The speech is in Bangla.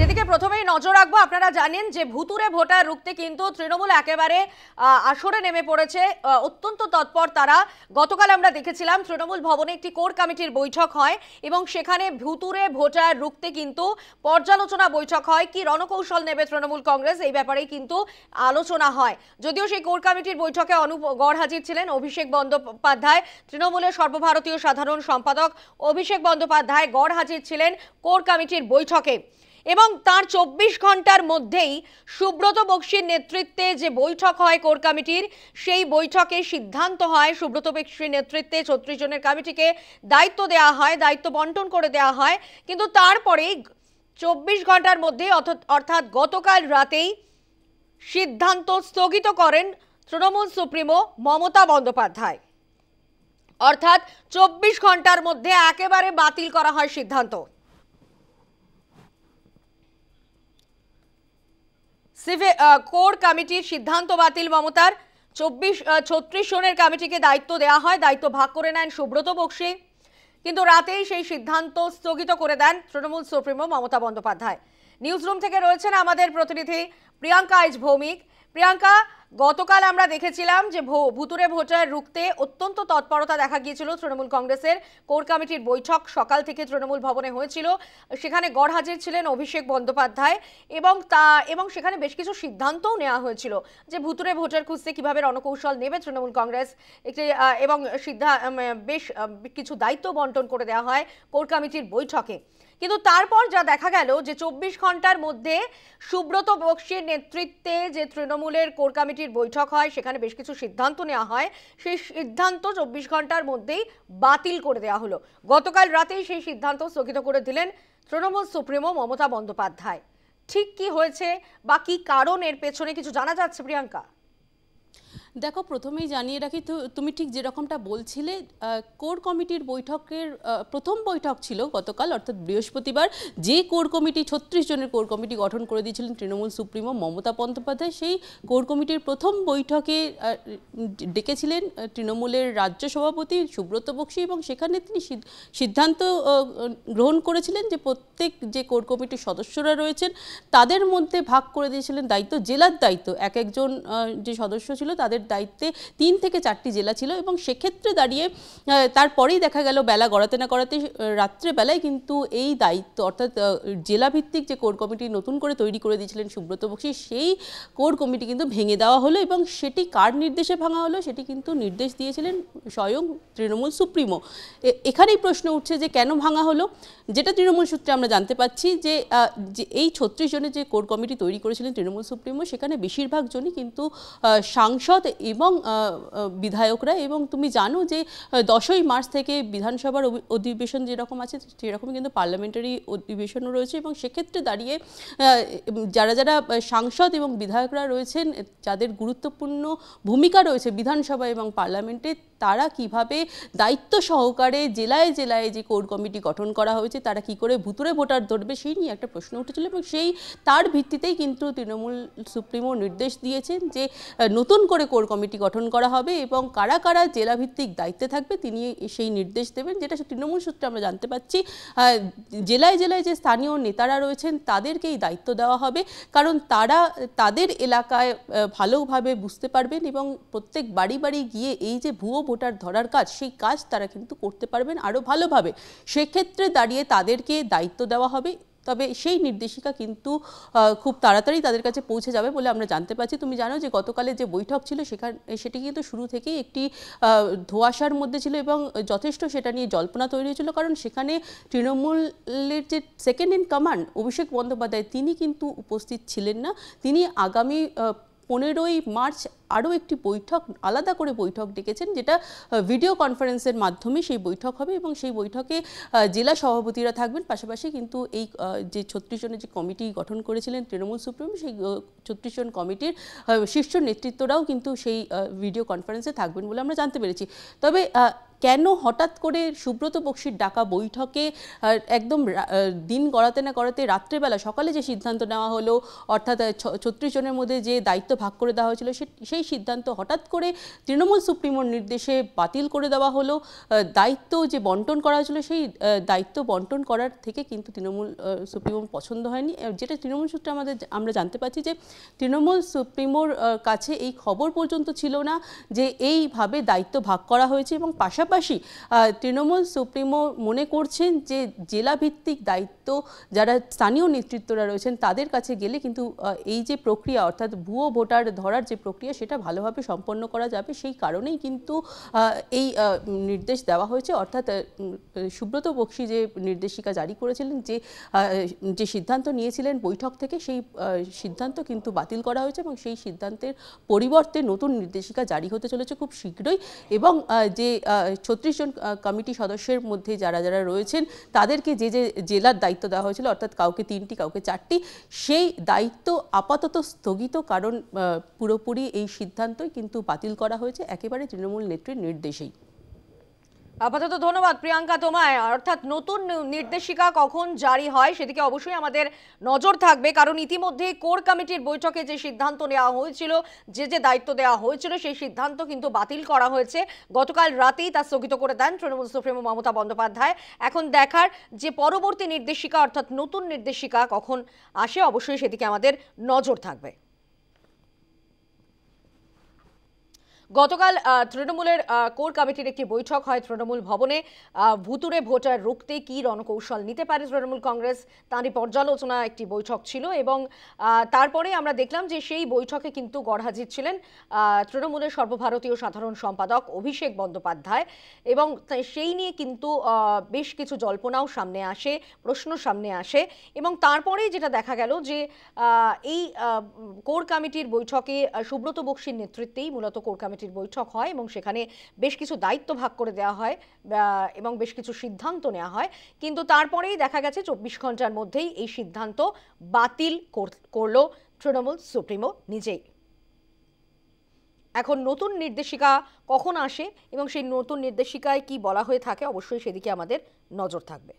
সেদিকে প্রথমেই নজর রাখবো। আপনারা জানেন যে ভুতুরে ভোটার রুখতে কিন্তু তৃণমূল একেবারে আসরে নেমে পড়েছে, অত্যন্ত তৎপর তারা। গতকাল আমরা দেখেছিলাম তৃণমূল ভবনে একটি কোর কমিটির বৈঠক হয় এবং সেখানে ভুতুরে ভোটার রুখতে কিন্তু পর্যালোচনা বৈঠক হয়। কি রণকৌশল নেবে তৃণমূল কংগ্রেস, এই ব্যাপারেই কিন্তু আলোচনা হয়। যদিও সেই কোর কমিটির বৈঠকে গড়হাজির ছিলেন অভিষেক বন্দ্যোপাধ্যায়, তৃণমূলের সর্বভারতীয় সাধারণ সম্পাদক অভিষেক বন্দ্যোপাধ্যায় গড়হাজির ছিলেন কোর কমিটির বৈঠকে। এবং তার 24 ঘন্টার মধ্যেই সুব্রত বক্সির নেতৃত্বে যে বৈঠক হয় কোর কমিটির, সেই বৈঠকে সিদ্ধান্ত হয় সুব্রত বক্সির নেতৃত্বে 36 জনের কমিটিকে দায়িত্ব দেওয়া হয়, দায়িত্ব বন্টন করে দেওয়া হয়। কিন্তু তারপরেই 24 ঘন্টার মধ্যে অর্থাৎ গতকাল রাতেই সিদ্ধান্ত স্থগিত করেন তৃণমূল সুপ্রিমো মমতা বন্দ্যোপাধ্যায়। অর্থাৎ 24 ঘন্টার মধ্যে একেবারে বাতিল করা হয় সিদ্ধান্ত। কোর কমিটির সিদ্ধান্ত বাতিল মমতার। 36 জনের কমিটিকে দায়িত্ব দেওয়া হয়, দায়িত্ব ভাগ করে নেন সুব্রত বক্সি। কিন্তু রাতেই সেই সিদ্ধান্ত স্থগিত করে দেন তৃণমূল সুপ্রিমো মমতা বন্দ্যোপাধ্যায়। নিউজরুম থেকে রয়েছেন আমাদের প্রতিনিধি প্রিয়াঙ্কা এস ভৌমিক। প্রিয়াঙ্কা, গতকাল আমরা দেখেছিলাম যে ভুতুরে ভোটার রুখতে অত্যন্ত তৎপরতা দেখা গিয়েছিল তৃণমূল কংগ্রেসের। কোর কমিটির বৈঠক সকাল থেকে তৃণমূল ভবনে হয়েছিল, সেখানে গড়হাজির ছিলেন অভিষেক বন্দ্যোপাধ্যায় এবং সেখানে বেশ কিছু সিদ্ধান্তও নেওয়া হয়েছিল যে ভুতুরে ভোটার খুঁজতে কিভাবে রণকৌশল নেবে তৃণমূল কংগ্রেস এবং বেশ কিছু দায়িত্ব বন্টন করে দেওয়া হয় কোর কমিটির বৈঠকে। কিন্তু তারপর যা দেখা গেল যে 24 ঘন্টার মধ্যে সুব্রত বক্সির নেতৃত্বে যে তৃণমূলের কোর কমিটির বৈঠক হয়, সেখানে বেশ কিছু সিদ্ধান্ত নেওয়া হয়। সেই সিদ্ধান্ত 24 ঘন্টার মধ্যেই বাতিল করে দেওয়া হলো। গতকাল রাতেই সেই সিদ্ধান্ত স্থগিত করে দিলেন তৃণমূল সুপ্রিমো মমতা বন্দ্যোপাধ্যায়। ঠিক কি হয়েছে বা কি কারণ এর পেছনে কিছু জানা যাচ্ছে প্রিয়াঙ্কা? দেখো, প্রথমেই জানিয়ে রাখি, তুমি ঠিক যেরকমটা বলছিলে, কোর কমিটির বৈঠকের প্রথম বৈঠক ছিল গতকাল অর্থাৎ বৃহস্পতিবার। যে কোর কমিটি 36 জনের কোর কমিটি গঠন করে দিয়েছিলেন তৃণমূল সুপ্রিমো মমতা বন্দ্যোপাধ্যায়, সেই কোর কমিটির প্রথম বৈঠকে ডেকেছিলেন তৃণমূলের রাজ্য সভাপতি সুব্রত বক্সি এবং সেখানে তিনি সিদ্ধান্ত গ্রহণ করেছিলেন যে প্রত্যেক যে কোর কমিটির সদস্যরা রয়েছেন তাদের মধ্যে ভাগ করে দিয়েছিলেন দায়িত্ব, জেলার দায়িত্ব। এক একজন যে সদস্য ছিল তাদের দায়িত্বে 3 থেকে 4টি জেলা ছিল এবং সেক্ষেত্রে দাঁড়িয়ে তারপরেই দেখা গেল বেলা গড়াতে না গড়াতে রাত্রেবেলায় কিন্তু এই দায়িত্ব অর্থাৎ জেলাভিত্তিক যে কোর কমিটি নতুন করে তৈরি করে দিয়েছিলেন সুব্রত বক্সি, সেই কোর কমিটি কিন্তু ভেঙে দেওয়া হলো। এবং সেটি কার নির্দেশে ভাঙা হলো সেটি কিন্তু নির্দেশ দিয়েছিলেন স্বয়ং তৃণমূল সুপ্রিমো। এখানেই প্রশ্ন উঠছে যে কেন ভাঙা হলো। যেটা তৃণমূল সূত্রে আমরা জানতে পাচ্ছি যে এই 36 জনের যে কোর কমিটি তৈরি করেছিলেন তৃণমূল সুপ্রিমো, সেখানে বেশিরভাগ জনই কিন্তু সাংসদ এবং বিধায়করা। এবং তুমি জানো যে 10ই মার্চ থেকে বিধানসভার অধিবেশন যেরকম আছে সেরকমই কিন্তু পার্লামেন্টারি অধিবেশনও রয়েছে এবং সেক্ষেত্রে দাঁড়িয়ে যারা যারা সাংসদ এবং বিধায়করা রয়েছেন, যাদের গুরুত্বপূর্ণ ভূমিকা রয়েছে বিধানসভা এবং পার্লামেন্টে, তারা কিভাবে দায়িত্ব সহকারে জেলায় জেলায় যে কোর কমিটি গঠন করা হয়েছে তারা কি করে ভুতুরে ভোটার ধরবে সেই নিয়ে একটা প্রশ্ন উঠেছিল। এবং তার ভিত্তিতেই কিন্তু তৃণমূল সুপ্রিমো নির্দেশ দিয়েছেন যে নতুন করে কোর কমিটি গঠন করা হবে এবং কারা কারা জেলাভিত্তিক দায়িত্বে থাকবে তিনি সেই নির্দেশ দেবেন। যেটা তৃণমূল সূত্রে আমরা জানতে পাচ্ছি, জেলায় জেলায় যে স্থানীয় নেতারা রয়েছেন তাদেরকেই দায়িত্ব দেওয়া হবে, কারণ তারা তাদের এলাকায় ভালোভাবে বুঝতে পারবেন এবং প্রত্যেক বাড়ি বাড়ি গিয়ে এই যে ভুয়ো ভোটার ধরার কাজ, সেই কাজ তারা কিন্তু করতে পারবেন আরও ভালোভাবে। সেক্ষেত্রে দাঁড়িয়ে তাদেরকে দায়িত্ব দেওয়া হবে। তবে সেই নির্দেশিকা কিন্তু খুব তাড়াতাড়ি তাদের কাছে পৌঁছে যাবে বলে আমরা জানতে পারছি। তুমি জানো যে গতকালের যে বৈঠক ছিল সেটি কিন্তু শুরু থেকেই একটি ধোঁয়াশার মধ্যে ছিল এবং যথেষ্ট সেটা নিয়ে জল্পনা তৈরি হয়েছিল, কারণ সেখানে তৃণমূলের যে second in command Abhishek Bandyopadhyay তিনি কিন্তু উপস্থিত ছিলেন না। তিনি আগামী 15ই মার্চ আরও একটি বৈঠক, আলাদা করে বৈঠক ডেকেছেন, যেটা ভিডিও কনফারেন্সের মাধ্যমে সেই বৈঠক হবে এবং সেই বৈঠকে জেলা সভাপতিরা থাকবেন। পাশাপাশি কিন্তু এই যে 36 জনের যে কমিটি গঠন করেছিলেন তৃণমূল সুপ্রিমো, সেই 36 জন কমিটির শীর্ষ নেতৃত্বরাও কিন্তু সেই ভিডিও কনফারেন্সে থাকবেন বলে আমরা জানতে পেরেছি। তবে কেন হঠাৎ করে সুব্রত বক্সির ডাকা বৈঠকে একদম দিন গড়াতে না গড়াতে রাত্রেবেলা সকালে যে সিদ্ধান্ত নেওয়া হলো, অর্থাৎ 36 জনের মধ্যে যে দায়িত্ব ভাগ করে দেওয়া হয়েছিল, সেই সিদ্ধান্ত হঠাৎ করে তৃণমূল সুপ্রিমোর নির্দেশে বাতিল করে দেওয়া হলো। দায়িত্ব যে বন্টন করা হয়েছিল, সেই দায়িত্ব বন্টন করার থেকে কিন্তু তৃণমূল সুপ্রিমোর পছন্দ হয়নি। যেটা তৃণমূল সূত্রে আমরা জানতে পারছি যে তৃণমূল সুপ্রিমোর কাছে এই খবর পর্যন্ত ছিল না যে এইভাবে দায়িত্ব ভাগ করা হয়েছে, এবং পাশাপাশি তৃণমূল সুপ্রিমো মনে করছেন যে জেলাভিত্তিক দায়িত্ব যারা স্থানীয় নেতৃত্বরা রয়েছেন তাদের কাছে গেলে কিন্তু এই যে প্রক্রিয়া, অর্থাৎ ভুয়ো ভোটার ধরার যে প্রক্রিয়া, সেটা ভালোভাবে সম্পন্ন করা যাবে। সেই কারণেই কিন্তু এই নির্দেশ দেওয়া হয়েছে। অর্থাৎ সুব্রত বক্সি যে নির্দেশিকা জারি করেছিলেন, যে সিদ্ধান্ত নিয়েছিলেন বৈঠক থেকে, সেই সিদ্ধান্ত কিন্তু বাতিল করা হয়েছে, এবং সেই সিদ্ধান্তের পরিবর্তে নতুন নির্দেশিকা জারি হতে চলেছে খুব শীঘ্রই। এবং যে 36 জন কমিটি সদস্যের মধ্যে যারা যারা রয়েছেন তাদেরকে যে যে জেলার দায়িত্ব দেওয়া হয়েছিল, অর্থাৎ কাউকে 3টি কাউকে 4টি, সেই দায়িত্ব আপাতত স্থগিত, কারণ পুরোপুরি এই সিদ্ধান্তই কিন্তু বাতিল করা হয়েছে একেবারে তৃণমূল নেত্রীর নির্দেশেই। আপাতত ধন্যবাদ প্রিয়াঙ্কা তোমায়। অর্থাৎ নতুন নির্দেশিকা কখন জারি হয় সেদিকে অবশ্যই আমাদের নজর থাকবে, কারণ ইতিমধ্যে কোর কমিটির বৈঠকে যে সিদ্ধান্ত নেওয়া হয়েছিল, যে যে দায়িত্ব দেওয়া হয়েছিল, সেই সিদ্ধান্ত কিন্তু বাতিল করা হয়েছে। গতকাল রাতেই তা স্থগিত করে দেন তৃণমূল সুপ্রিমো মমতা বন্দ্যোপাধ্যায়। এখন দেখার যে পরবর্তী নির্দেশিকা, অর্থাৎ নতুন নির্দেশিকা কখন আসে, অবশ্যই সেদিকে আমাদের নজর থাকবে। গতকাল তৃণমূলের কোর কমিটির একটি বৈঠক হয় তৃণমূল ভবনে। ভুতুড়ে ভোটার রুখতে কী রণকৌশল নিতে পারে তৃণমূল কংগ্রেস, তারই পর্যালোচনা একটি বৈঠক ছিল। এবং তারপরে আমরা দেখলাম যে সেই বৈঠকে কিন্তু গড়হাজির ছিলেন তৃণমূলের সর্বভারতীয় সাধারণ সম্পাদক অভিষেক বন্দ্যোপাধ্যায়। এবং সেই নিয়ে কিন্তু বেশ কিছু জল্পনাও সামনে আসে, প্রশ্ন সামনে আসে। এবং তারপরেই যেটা দেখা গেল যে এই কোর কমিটির বৈঠকে সুব্রত বক্সির নেতৃত্বেই মূলত কোর কমিটির বৈঠক হয়, এবং সেখানে বেশ কিছু দায়িত্ব ভাগ করে দেওয়া হয় এবং বেশ কিছু সিদ্ধান্ত নেওয়া হয়। কিন্তু তারপরেই দেখা গেছে 24 ঘন্টার মধ্যেই এই সিদ্ধান্ত বাতিল করলো তৃণমূল সুপ্রিমো নিজেই। এখন নতুন নির্দেশিকা কখন আসে এবং সেই নতুন নির্দেশিকায় কি বলা হয়ে থাকে, অবশ্যই সেদিকে আমাদের নজর থাকবে।